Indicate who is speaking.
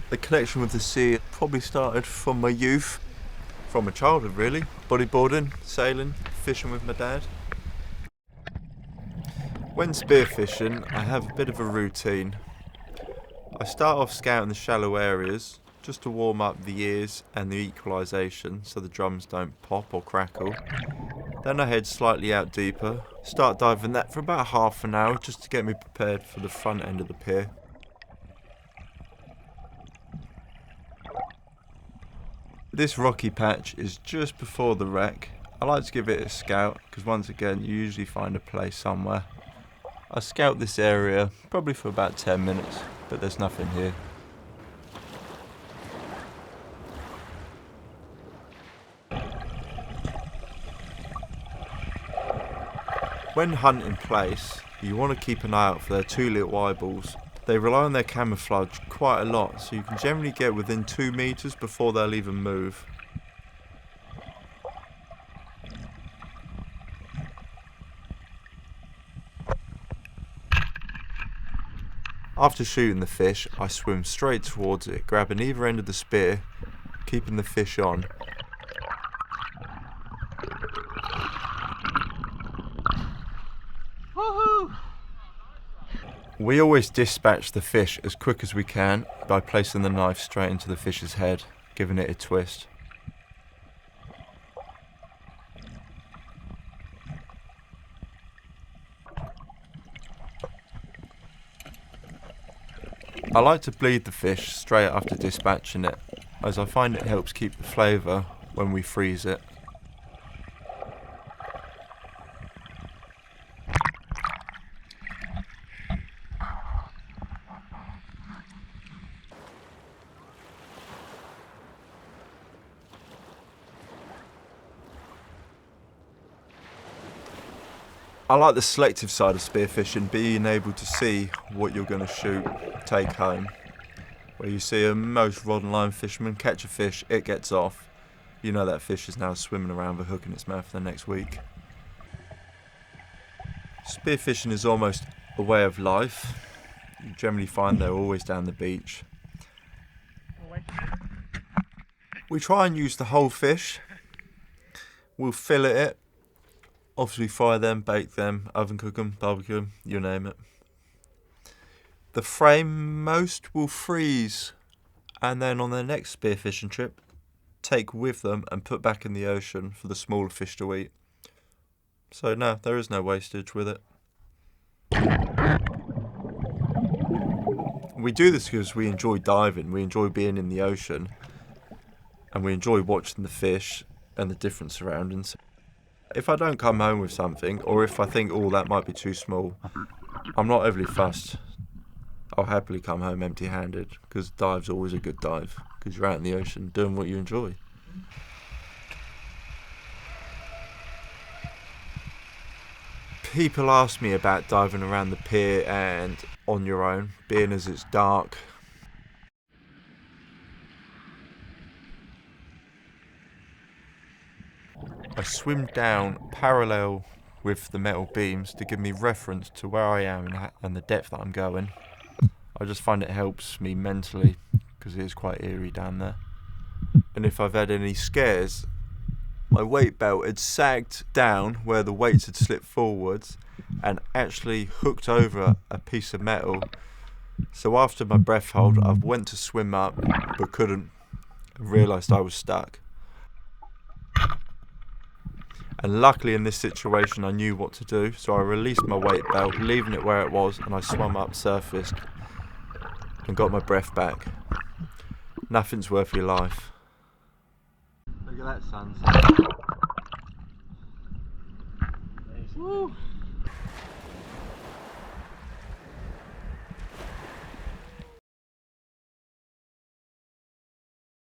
Speaker 1: The connection with the sea probably started from my youth, from my childhood really. Bodyboarding, sailing, fishing with my dad. When spearfishing, I have a bit of a routine. I start off scouting the shallow areas just to warm up the ears and the equalisation so the drums don't pop or crackle. Then I head slightly out deeper, start diving that for about half an hour just to get me prepared for the front end of the pier. This rocky patch is just before the wreck. I like to give it a scout because once again you usually find a place somewhere. I scout this area probably for about 10 minutes, but there's nothing here. When hunting place, you want to keep an eye out for their two little eyeballs. They rely on their camouflage quite a lot, so you can generally get within 2 meters before they'll even move. After shooting the fish, I swim straight towards it, grabbing either end of the spear, keeping the fish on. We always dispatch the fish as quick as we can by placing the knife straight into the fish's head, giving it a twist. I like to bleed the fish straight after dispatching it, as I find it helps keep the flavour when we freeze it. I like the selective side of spearfishing, being able to see what you're going to shoot, take home. Where you see most rod and line fishermen catch a fish, it gets off. You know that fish is now swimming around with a hook in its mouth for the next week. Spearfishing is almost a way of life. You generally find they're always down the beach. We try and use the whole fish. We'll fillet it. Obviously fry them, bake them, oven cook them, barbecue them, you name it. The frame most will freeze and then on their next spearfishing trip take with them and put back in the ocean for the smaller fish to eat. So no, there is no wastage with it. We do this because we enjoy diving, we enjoy being in the ocean and we enjoy watching the fish and the different surroundings. If I don't come home with something, or if I think, oh, that might be too small, I'm not overly fussed. I'll happily come home empty-handed, because dive's always a good dive, because you're out in the ocean doing what you enjoy. People ask me about diving around the pier and on your own, being as it's dark. I swim down parallel with the metal beams to give me reference to where I am and the depth that I'm going. I just find it helps me mentally because it is quite eerie down there. And if I've had any scares, my weight belt had sagged down where the weights had slipped forwards and actually hooked over a piece of metal. So after my breath hold, I went to swim up but couldn't and realised I was stuck. And luckily in this situation I knew what to do, so I released my weight belt, leaving it where it was, and I swam up, surfaced, and got my breath back. Nothing's worth your life. Look at that sunset. Woo.